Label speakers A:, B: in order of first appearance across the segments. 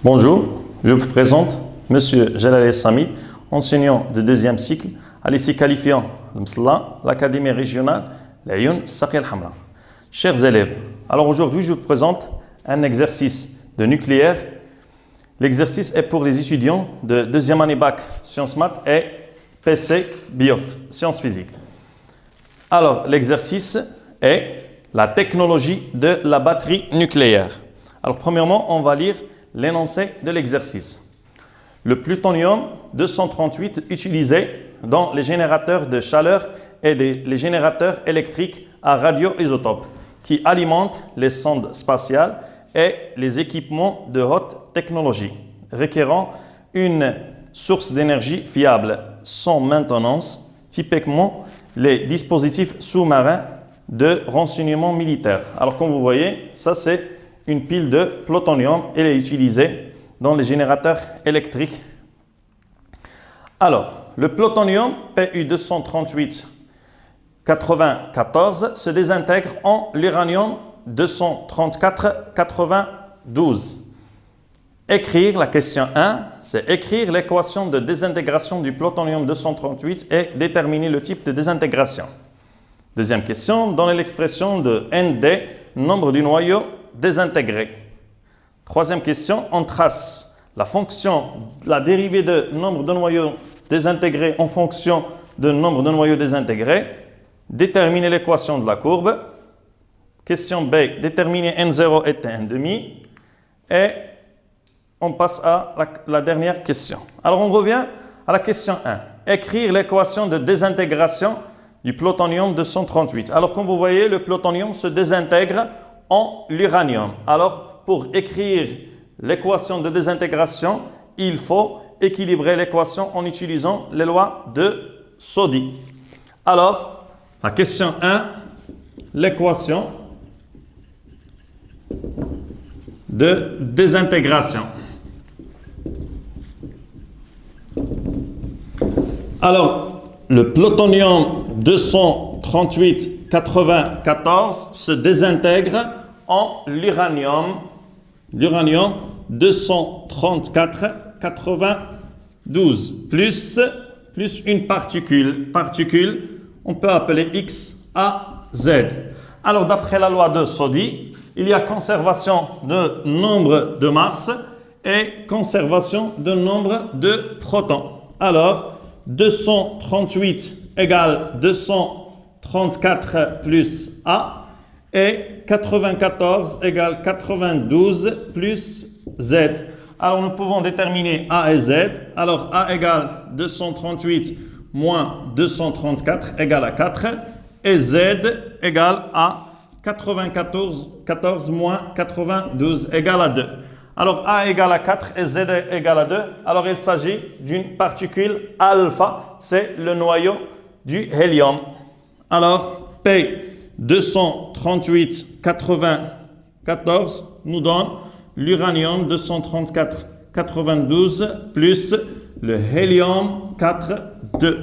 A: Bonjour, je vous présente Monsieur Jalal Sami, enseignant de deuxième cycle à lycée qualifiant de Msla, l'Académie régionale Laayoune Saqiya El Hamra. Chers élèves, alors aujourd'hui je vous présente un exercice de nucléaire. L'exercice est pour les étudiants de deuxième année bac sciences maths et PC bio sciences physiques. Alors l'exercice est la technologie de la batterie nucléaire. Alors premièrement, on va lire l'énoncé de l'exercice. Le plutonium 238 utilisé dans les générateurs de chaleur et les générateurs électriques à radioisotope qui alimentent les sondes spatiales et les équipements de haute technologie, requérant une source d'énergie fiable sans maintenance, typiquement les dispositifs sous-marins de renseignement militaire. Alors comme vous voyez, ça c'est une pile de plutonium, elle est utilisée dans les générateurs électriques. Alors, le plutonium PU-238-94 se désintègre en l'uranium 234-92. Écrire la question 1, c'est écrire l'équation de désintégration du plutonium 238 et déterminer le type de désintégration. Deuxième question, donner l'expression de ND, nombre du noyau désintégré. Troisième question, on trace la fonction, la dérivée de nombre de noyaux désintégrés en fonction de nombre de noyaux désintégrés. Déterminer l'équation de la courbe. Question B, déterminer N0 et N1,5. Et on passe à la dernière question. Alors on revient à la question 1. Écrire l'équation de désintégration du plutonium 238. Alors comme vous voyez, le plutonium se désintègre en l'uranium. Alors pour écrire l'équation de désintégration, il faut équilibrer l'équation en utilisant les lois de Soddy. Alors, la question 1, l'équation de désintégration. Alors, le plutonium 238-94 se désintègre en l'uranium 234-92 plus une particule, on peut appeler X, A, Z. Alors d'après la loi de Soddy, il y a conservation de nombre de masse et conservation de nombre de protons. Alors 238 égale 234 plus A et 94 égale 92 plus Z. Alors nous pouvons déterminer A et Z. Alors A égale 238 moins 234 égale à 4 et Z égale à 94 moins 92 égale à 2. Alors A égale à 4 et Z égale à 2. Alors il s'agit d'une particule alpha, c'est le noyau du hélium. Alors P 238-94 nous donne l'uranium 234-92 plus le hélium 4,2.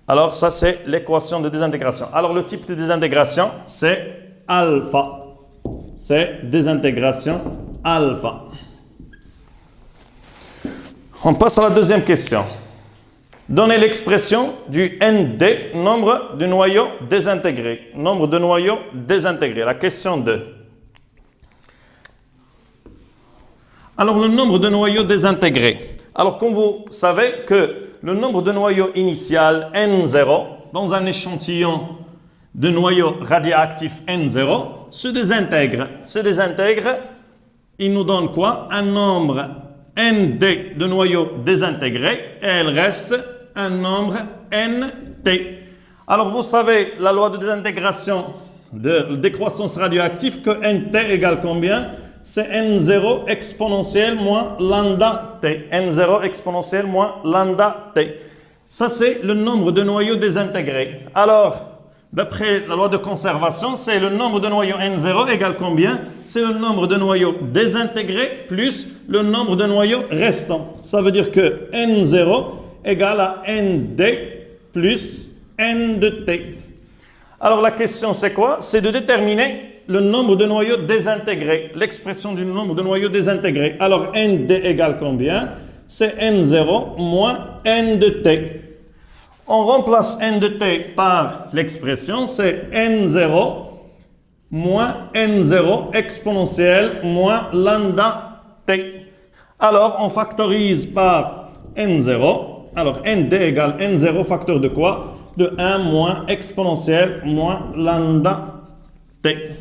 A: Alors ça c'est l'équation de désintégration. Alors le type de désintégration c'est alpha. C'est désintégration alpha. On passe à la deuxième question. Donnez l'expression du ND, nombre de noyaux désintégrés. Nombre de noyaux désintégrés. La question 2. Alors, le nombre de noyaux désintégrés. Alors, comme vous savez que le nombre de noyaux initial N0, dans un échantillon de noyaux radioactifs N0, se désintègre. Il nous donne quoi? Un nombre ND de noyaux désintégrés et il reste un nombre NT. Alors vous savez la loi de désintégration de décroissance radioactive que NT égale combien? C'est N0 exponentielle moins lambda T. N0 exponentielle moins lambda T. Ça c'est le nombre de noyaux désintégrés. Alors d'après la loi de conservation, c'est le nombre de noyaux N0 égale combien? C'est le nombre de noyaux désintégrés plus le nombre de noyaux restants. Ça veut dire que N0 égale à ND plus N de T. Alors la question c'est quoi? C'est de déterminer le nombre de noyaux désintégrés, l'expression du nombre de noyaux désintégrés. Alors, nd égale combien? C'est n0 moins n de t. On remplace n de t par l'expression, c'est n0 moins n0 exponentielle moins lambda t. Alors, on factorise par n0. Alors, nd égale n0 facteur de quoi? De 1 moins exponentielle moins lambda t.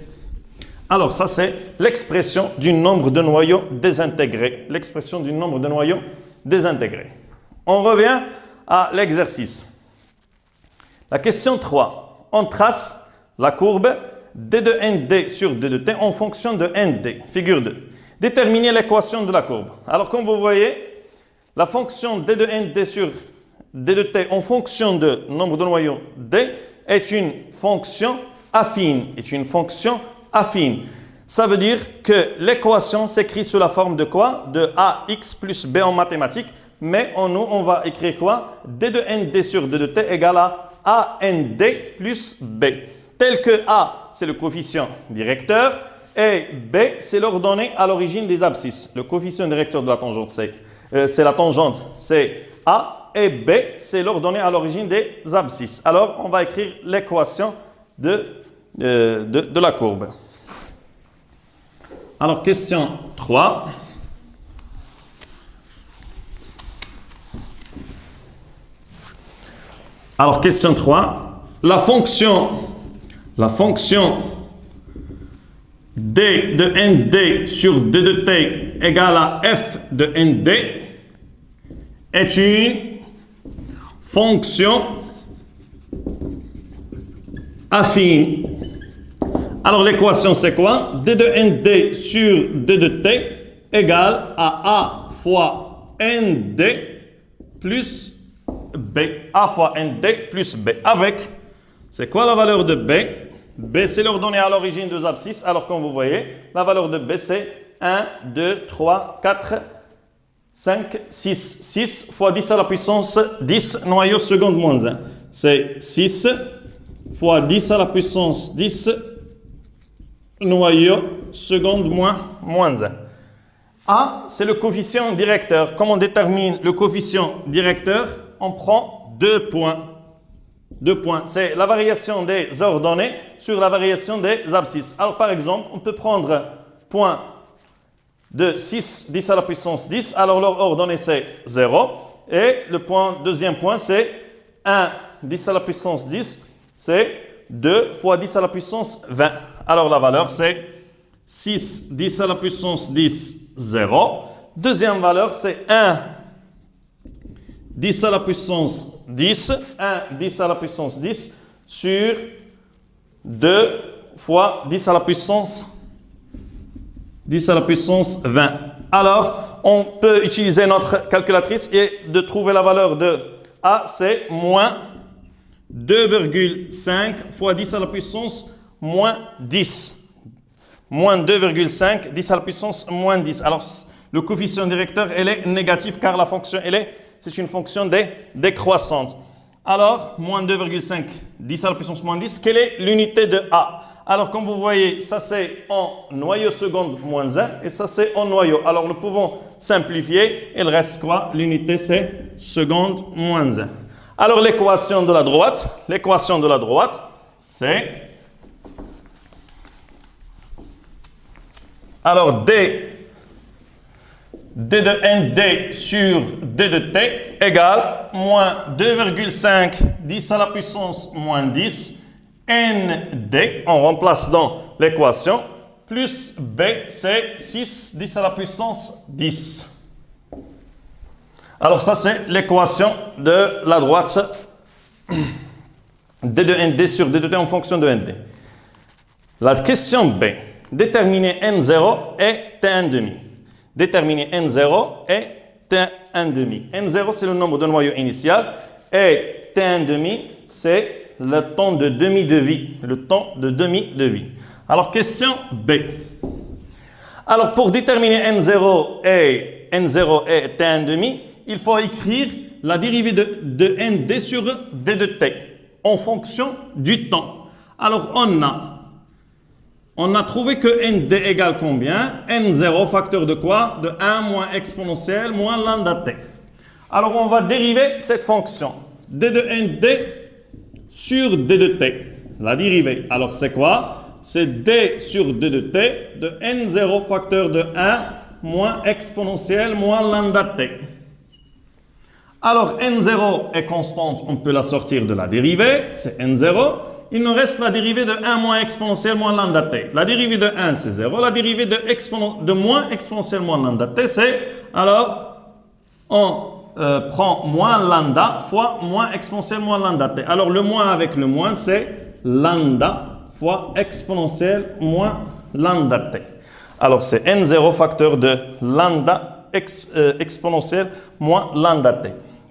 A: Alors, ça, c'est l'expression du nombre de noyaux désintégrés. L'expression du nombre de noyaux désintégrés. On revient à l'exercice. La question 3. On trace la courbe d de nd sur d de t en fonction de nd. Figure 2. Déterminez l'équation de la courbe. Alors, comme vous voyez, la fonction d de nd sur d de t en fonction de nombre de noyaux d est une fonction affine. Ça veut dire que l'équation s'écrit sous la forme de quoi? De ax plus b en mathématiques. Mais en nous, on va écrire quoi? d de nd sur d de t égale à and plus b. Tel que a, c'est le coefficient directeur, et b, c'est l'ordonnée à l'origine des abscisses. Le coefficient directeur de la tangente, c'est la tangente, c'est a, et b, c'est l'ordonnée à l'origine des abscisses. Alors, on va écrire l'équation de la courbe. Alors, question 3. Alors, question 3. La fonction d de nd sur d de t égale à f de nd est une fonction affine. Alors, l'équation, c'est quoi? D de nd sur d de t égale à a fois nd plus b. A fois nd plus b. Avec, c'est quoi la valeur de b? B, c'est l'ordonnée à l'origine des abscisses. Alors, comme vous voyez, la valeur de b, c'est 1, 2, 3, 4, 5, 6. 6 fois 10 à la puissance 10 noyaux seconde moins 1. C'est 6 fois 10 à la puissance 10 noyaux seconde moins 1. A, c'est le coefficient directeur. Comme on détermine le coefficient directeur, on prend 2 points. 2 points. C'est la variation des ordonnées sur la variation des abscisses. Alors, par exemple, on peut prendre point de 6, 10 à la puissance 10. Alors, leur ordonnée, c'est 0. Et le deuxième point, c'est 1, 10 à la puissance 10. C'est 2 fois 10 à la puissance 20. Alors, la valeur, c'est 6, 10 à la puissance 10, 0. Deuxième valeur, c'est 1, 10 à la puissance 10, 1, 10 à la puissance 10 sur 2 fois 10 à la puissance 20. Alors, on peut utiliser notre calculatrice et de trouver la valeur de A, c'est moins 2,5 fois 10 à la puissance moins 10. Moins 2,5, 10 à la puissance moins 10. Alors, le coefficient directeur, elle est négatif car la fonction, c'est une fonction décroissante. Alors, moins 2,5, 10 à la puissance moins 10, quelle est l'unité de A? Alors, comme vous voyez, ça c'est en noyau seconde moins 1 et ça c'est en noyau. Alors, nous pouvons simplifier. Il reste quoi? L'unité c'est seconde moins 1. Alors, l'équation de la droite, c'est... Alors, d de nd sur d de t égale moins 2,5 10 à la puissance moins 10 nd, on remplace dans l'équation, plus b, c'est 6 10 à la puissance 10. Alors ça, c'est l'équation de la droite d de nd sur d de t en fonction de nd. La question b, déterminer n0 et t1,5. Déterminer n0 et t1,5. n0, c'est le nombre de noyaux initial et t1,5, c'est le temps de demi de vie. Alors, question B. Alors, pour déterminer n0 et t1,5, il faut écrire la dérivée de nd sur d de t en fonction du temps. Alors, on a On a trouvé que nd égale combien? N0 facteur de quoi? De 1 moins exponentielle moins lambda t. Alors on va dériver cette fonction. d de nd sur d de t. La dérivée. Alors c'est quoi? C'est d sur d de t de n0 facteur de 1 moins exponentielle moins lambda t. Alors n0 est constante, on peut la sortir de la dérivée, c'est n0. Il nous reste la dérivée de 1 moins exponentielle moins lambda t. La dérivée de 1 c'est 0, la dérivée de moins exponentielle moins lambda t c'est, alors on prend moins lambda fois moins exponentielle moins lambda t. Alors le moins avec le moins c'est lambda fois exponentielle moins lambda t. Alors c'est n0 facteur de lambda exponentielle moins lambda t.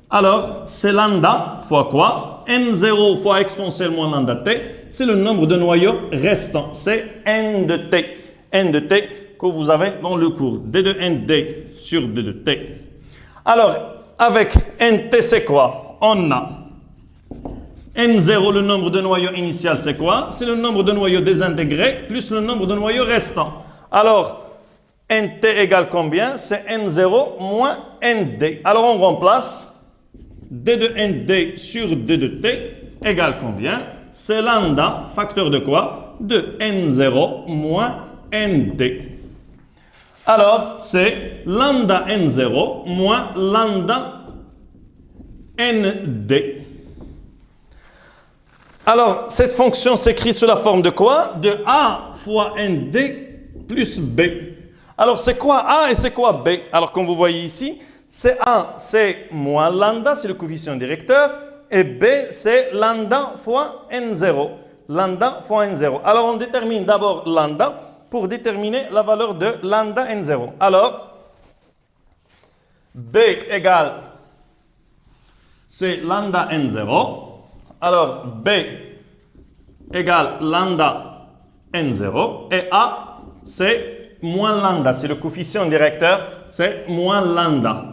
A: Alors c'est lambda fois quoi? N0 fois exponentielle moins lambda t, c'est le nombre de noyaux restants. C'est n de t. N de t que vous avez dans le cours. d de nd sur d de t. Alors avec nt c'est quoi? On a n0, le nombre de noyaux initial, c'est quoi? C'est le nombre de noyaux désintégrés plus le nombre de noyaux restants. Alors, nt égale combien? C'est n0 moins nd. Alors, on remplace d de nd sur d de t égale combien? C'est lambda, facteur de quoi? De n0 moins nd. Alors, c'est lambda n0 moins lambda nd. Alors, cette fonction s'écrit sous la forme de quoi? De a fois nd plus b. Alors, c'est quoi a et c'est quoi b? Alors, comme vous voyez ici, c'est a, c'est moins lambda, c'est le coefficient directeur, et b, c'est lambda fois n0. Lambda fois n0. Alors, on détermine d'abord lambda pour déterminer la valeur de lambda n0. Alors, b égale, c'est lambda n0. Alors, b égale lambda n0 et a, c'est moins lambda. C'est le coefficient directeur, c'est moins lambda.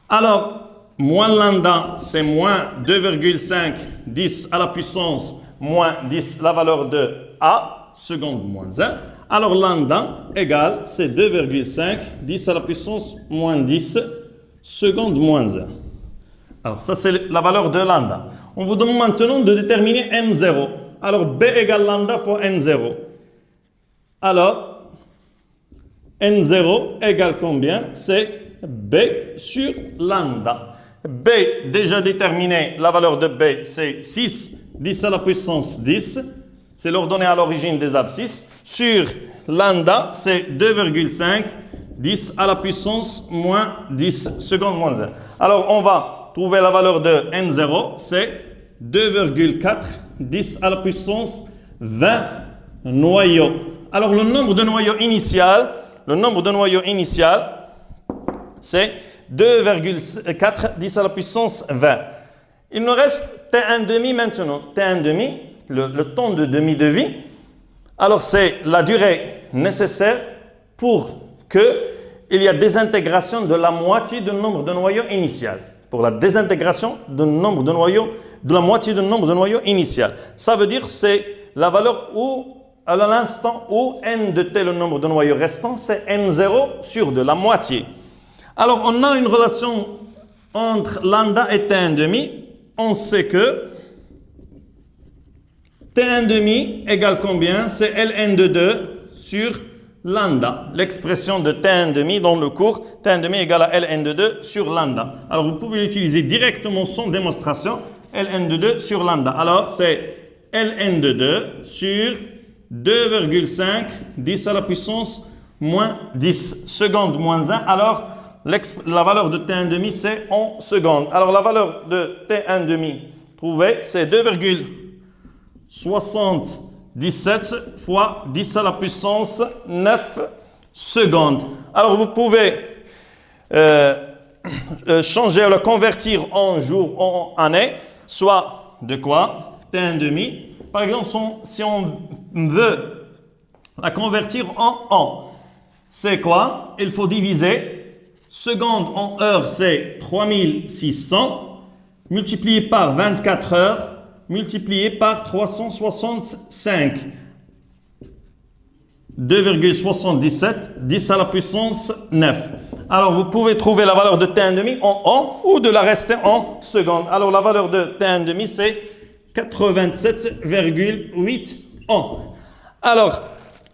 A: Alors, moins lambda, c'est moins 2,5 10 à la puissance moins 10, la valeur de a, seconde moins 1. Alors, lambda égale, c'est 2,5 10 à la puissance moins 10, seconde moins 1. Alors, ça, c'est la valeur de lambda. On vous demande maintenant de déterminer n0. Alors, b égale lambda fois n0. Alors, n0 égale combien? C'est b sur lambda. b, déjà déterminé, la valeur de b, c'est 6, 10 à la puissance 10. C'est l'ordonnée à l'origine des abscisses. Sur lambda, c'est 2,5, 10 à la puissance moins 10, seconde moins 1. Alors, on va trouver la valeur de n0, c'est 2,4, 10 à la puissance 20 noyaux. Alors, le nombre de noyaux initial, c'est 2,4, 10 à la puissance 20. Il nous reste T1,5 maintenant. T1,5, le temps de demi de vie. Alors, c'est la durée nécessaire pour qu'il y ait désintégration de la moitié du nombre de noyaux initial. Pour la désintégration du nombre de noyaux, de la moitié du nombre de noyaux initial. Ça veut dire c'est la valeur où, à l'instant où n de t, le nombre de noyaux restants, c'est n0 sur 2, la moitié. Alors, on a une relation entre lambda et T1,5. On sait que T1,5 égale combien? C'est Ln de 2 sur lambda. L'expression de T1,5 dans le cours, T1,5 égale à Ln de 2 sur lambda. Alors, vous pouvez l'utiliser directement sans démonstration. Ln de 2 sur lambda. Alors, c'est Ln de 2 sur 2,5, 10 à la puissance moins 10, seconde moins 1. Alors, la valeur de T1,5, c'est en secondes. Alors, la valeur de T1,5 trouvée, c'est 2,77 fois 10 à la puissance 9 secondes. Alors, vous pouvez changer, le convertir en jours, en années, soit de quoi? T1,5. Par exemple, si on veut la convertir en ans, c'est quoi? Il faut diviser. Seconde en heures, c'est 3600, multiplié par 24 heures, multiplié par 365. 2,77 10 à la puissance 9. Alors, vous pouvez trouver la valeur de T1,5 en ans ou de la rester en secondes. Alors, la valeur de T1,5, c'est 87,8 ans. Alors,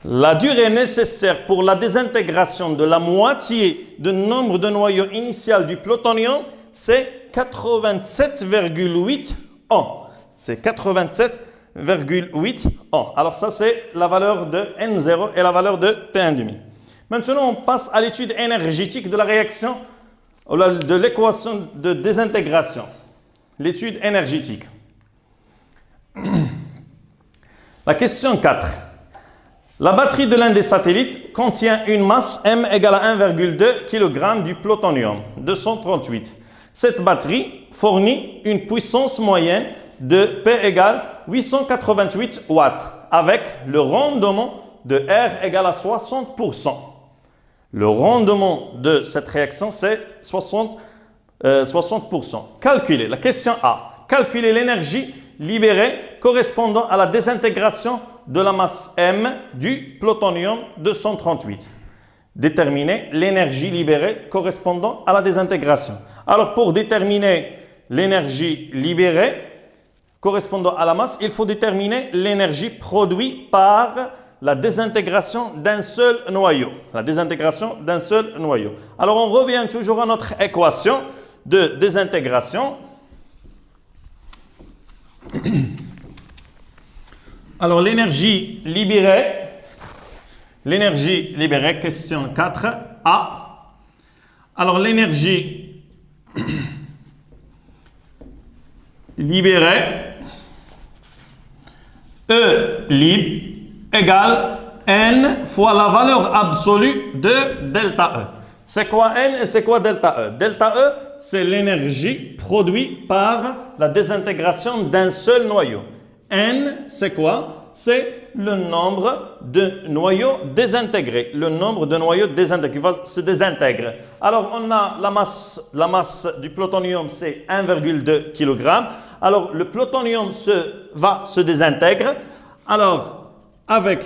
A: la durée nécessaire pour la désintégration de la moitié du nombre de noyaux initial du plutonium, c'est 87,8 ans. C'est 87,8 ans. Alors ça, c'est la valeur de N0 et la valeur de T1,5. Maintenant, on passe à l'étude énergétique de la réaction, de l'équation de désintégration. L'étude énergétique. La question 4. La batterie de l'un des satellites contient une masse M égale à 1,2 kg du plutonium 238. Cette batterie fournit une puissance moyenne de P égale 888 watts avec le rendement de R égale à 60%. Le rendement de cette réaction, c'est 60%. Calculez, la question A. Calculez l'énergie libérée correspondant à la désintégration de la masse M du plutonium 238. Déterminer l'énergie libérée correspondant à la désintégration. Alors, pour déterminer l'énergie libérée correspondant à la masse, il faut déterminer l'énergie produite par la désintégration d'un seul noyau. La désintégration d'un seul noyau. Alors, on revient toujours à notre équation de désintégration. Alors, l'énergie libérée, question 4A. Alors, l'énergie libérée, E lib égale N fois la valeur absolue de delta E. C'est quoi N et c'est quoi delta E? Delta E, c'est l'énergie produite par la désintégration d'un seul noyau. N, c'est quoi? C'est le nombre de noyaux désintégrés. Le nombre de noyaux désintégrés qui va se désintégrer. Alors, on a la masse du plutonium, c'est 1,2 kg. Alors, le plutonium va se désintégrer. Alors, avec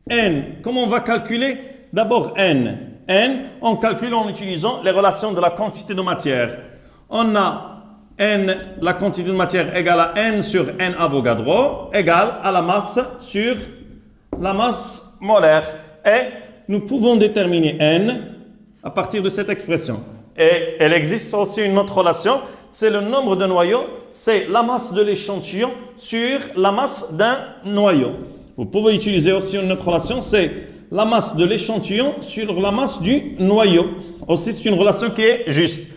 A: N, comment on va calculer? D'abord, N. N, on calcule en utilisant les relations de la quantité de matière. On a N, la quantité de matière égale à N sur N Avogadro, égale à la masse sur la masse molaire. Et nous pouvons déterminer N à partir de cette expression. Et elle existe aussi une autre relation, c'est le nombre de noyaux, c'est la masse de l'échantillon sur la masse d'un noyau. Vous pouvez utiliser aussi une autre relation, c'est la masse de l'échantillon sur la masse du noyau. Aussi, c'est une relation qui est juste.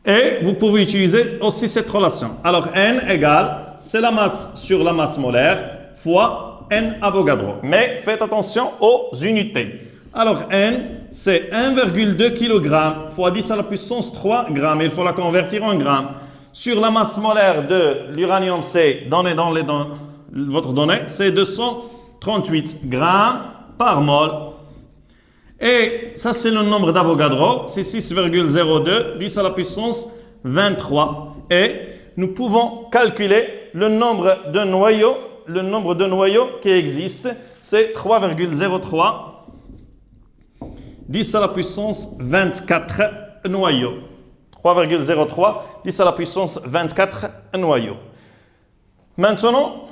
A: Et vous pouvez utiliser aussi cette relation. Alors, N égale, c'est la masse sur la masse molaire fois N Avogadro. Mais faites attention aux unités. Alors, N, c'est 1,2 kg fois 10 à la puissance 3 grammes. Il faut la convertir en grammes. Sur la masse molaire de l'uranium, c'est donné dans votre donnée, c'est 238 grammes par mol. Et ça, c'est le nombre d'Avogadro, c'est 6,02, 10 à la puissance 23. Et nous pouvons calculer le nombre de noyaux. Le nombre de noyaux qui existent, c'est 3,03, 10 à la puissance 24 noyaux. 3,03, 10 à la puissance 24 noyaux. Maintenant,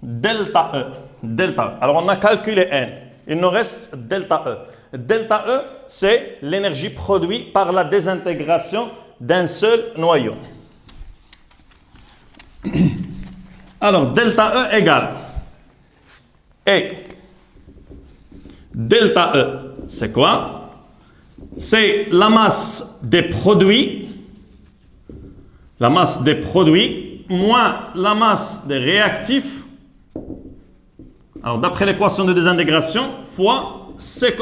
A: delta E. Delta E. Alors, on a calculé N. Il nous reste delta E. Delta E, c'est l'énergie produite par la désintégration d'un seul noyau. Alors, delta E égale. Et delta E, c'est quoi? C'est la masse des produits. La masse des produits moins la masse des réactifs. Alors, d'après l'équation de désintégration, fois C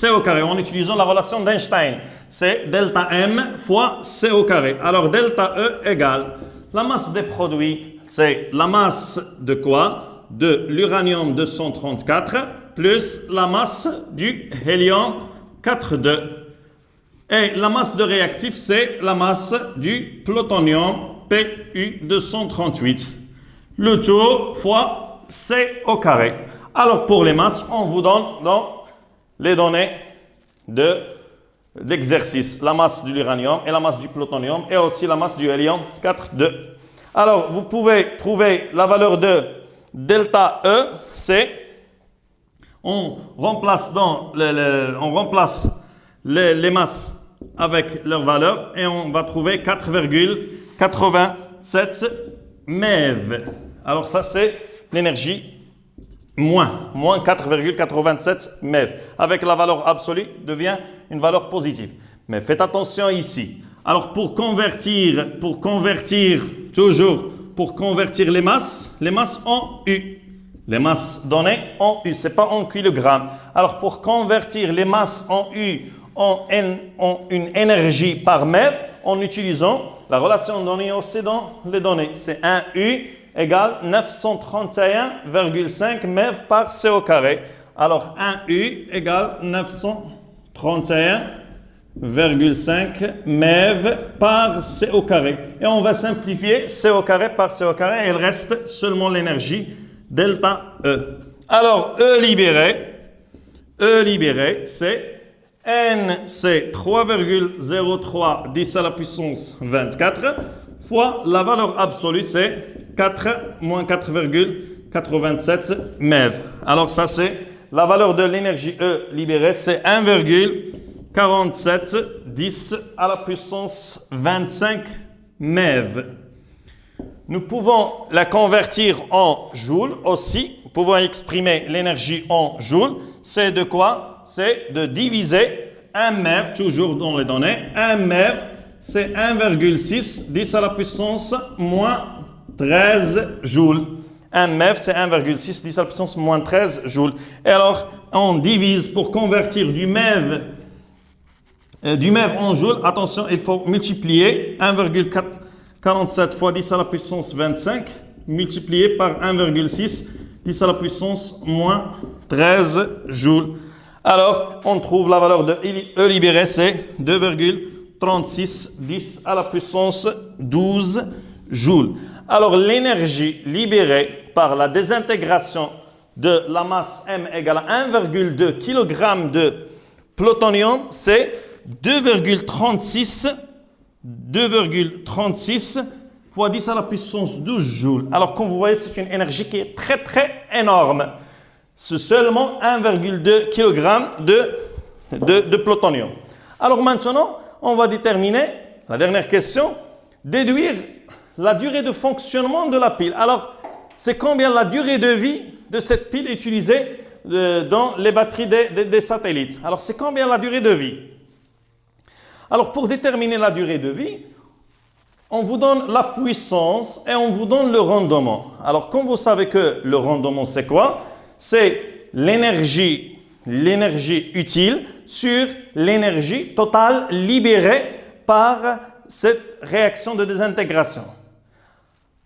A: au carré, en utilisant la relation d'Einstein. C'est delta M fois C au carré. Alors, delta E égale la masse des produits, c'est la masse de quoi? De l'uranium 234 plus la masse du hélium 4,2. Et la masse de réactif, c'est la masse du plutonium Pu 238. Le tout fois C au carré. Alors pour les masses, on vous donne dans les données de l'exercice, la masse de l'uranium et la masse du plutonium et aussi la masse du hélium 4,2. Alors vous pouvez trouver la valeur de delta E, c'est on remplace les masses avec leur valeur et on va trouver 4,87 MeV. Alors ça c'est l'énergie moins 4,87 MeV. Avec la valeur absolue devient une valeur positive. Mais faites attention ici. Alors pour convertir les masses en U. Les masses données en U, c'est pas en kilogrammes. Alors pour convertir les masses en U en une énergie par MeV, en utilisant la relation donnée aussi dans les données. C'est 1 U égale 931,5 MeV par C au carré. Alors 1 U égale 931,5 MeV par C au carré. Et on va simplifier C au carré par C au carré et il reste seulement l'énergie delta E. Alors E libéré, c'est N, c'est 3,03 10 à la puissance 24 fois la valeur absolue, c'est 4 moins 4,87 MeV. Alors ça, c'est la valeur de l'énergie E libérée, c'est 1,47 10 à la puissance 25 MeV. Nous pouvons la convertir en joules aussi. Nous pouvons exprimer l'énergie en joules. C'est de quoi? C'est de diviser 1 MeV, toujours dans les données. 1 MeV, c'est 1,6 10 à la puissance moins 13 joules. 1 MeV, c'est 1,6 10 à la puissance moins 13 joules. Et alors, on divise pour convertir du MeV en joules. Attention, il faut multiplier 1,47 fois 10 à la puissance 25 multiplié par 1,6 10 à la puissance moins 13 joules. Alors, on trouve la valeur de E libéré, c'est 2,36 10 à la puissance 12 joules. Alors, l'énergie libérée par la désintégration de la masse M égale à 1,2 kg de plutonium, c'est 2,36 fois 10 à la puissance 12 joules. Alors, comme vous voyez, c'est une énergie qui est très, très énorme. C'est seulement 1,2 kg de plutonium. Alors maintenant, on va déterminer, la dernière question, déduire la durée de fonctionnement de la pile. Alors, c'est combien la durée de vie de cette pile utilisée dans les batteries des satellites? Alors, c'est combien la durée de vie? Alors, pour déterminer la durée de vie, on vous donne la puissance et on vous donne le rendement. Alors, comme vous savez que le rendement, c'est quoi? C'est l'énergie utile sur l'énergie totale libérée par cette réaction de désintégration.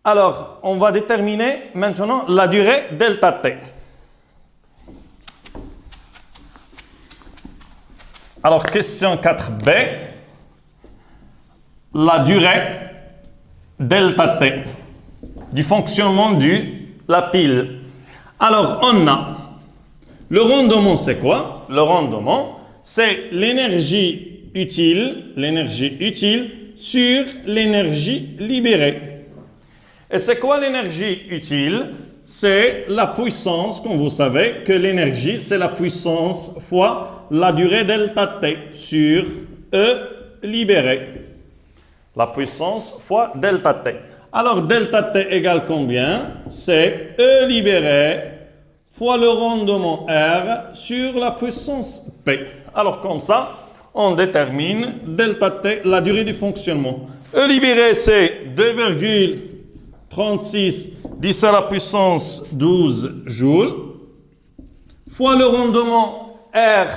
A: Alors, on va déterminer maintenant la durée delta T. Alors, question 4b. La durée delta T du fonctionnement de la pile. Alors, on a le rendement, c'est quoi? Le rendement, c'est l'énergie utile sur l'énergie libérée. Et c'est quoi l'énergie utile? C'est la puissance, comme vous savez, que l'énergie, c'est la puissance fois la durée delta T sur E libéré. La puissance fois delta T. Alors, delta T égale combien? C'est E libéré fois le rendement R sur la puissance P. Alors, comme ça, on détermine delta T, la durée du fonctionnement. E libéré, c'est 2,36 10 à la puissance 12 joules fois le rendement R,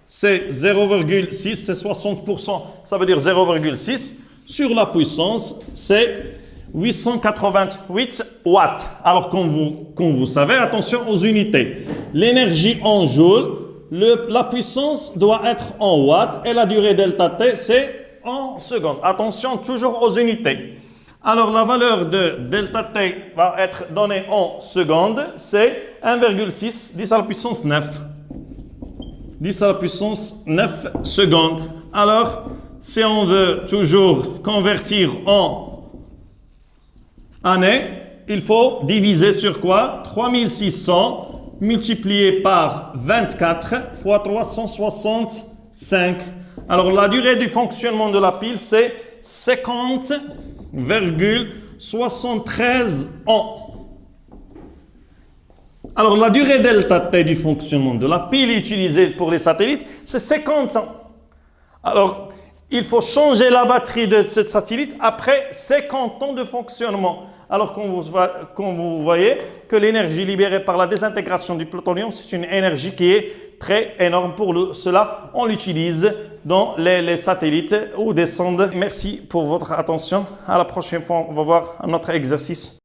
A: c'est 0,6, c'est 60%, ça veut dire 0,6. Sur la puissance, c'est 888 watts. Alors, comme vous savez, attention aux unités. L'énergie en joules, la puissance doit être en watts et la durée delta T, c'est en secondes. Attention toujours aux unités. Alors, la valeur de delta T va être donnée en secondes. C'est 1,6 10 à la puissance 9. 10 à la puissance 9 secondes. Alors, si on veut toujours convertir en années, il faut diviser sur quoi? 3600 multiplié par 24 fois 365. Alors, la durée du fonctionnement de la pile, c'est 50,73 ans. Alors, la durée delta T du fonctionnement de la pile utilisée pour les satellites, c'est 50 ans. Alors, il faut changer la batterie de ce satellite après 50 ans de fonctionnement. Alors, quand vous voyez que l'énergie libérée par la désintégration du plutonium, c'est une énergie qui est très énorme. Pour cela, on l'utilise dans les satellites ou des sondes. Merci pour votre attention. À la prochaine fois, on va voir un autre exercice.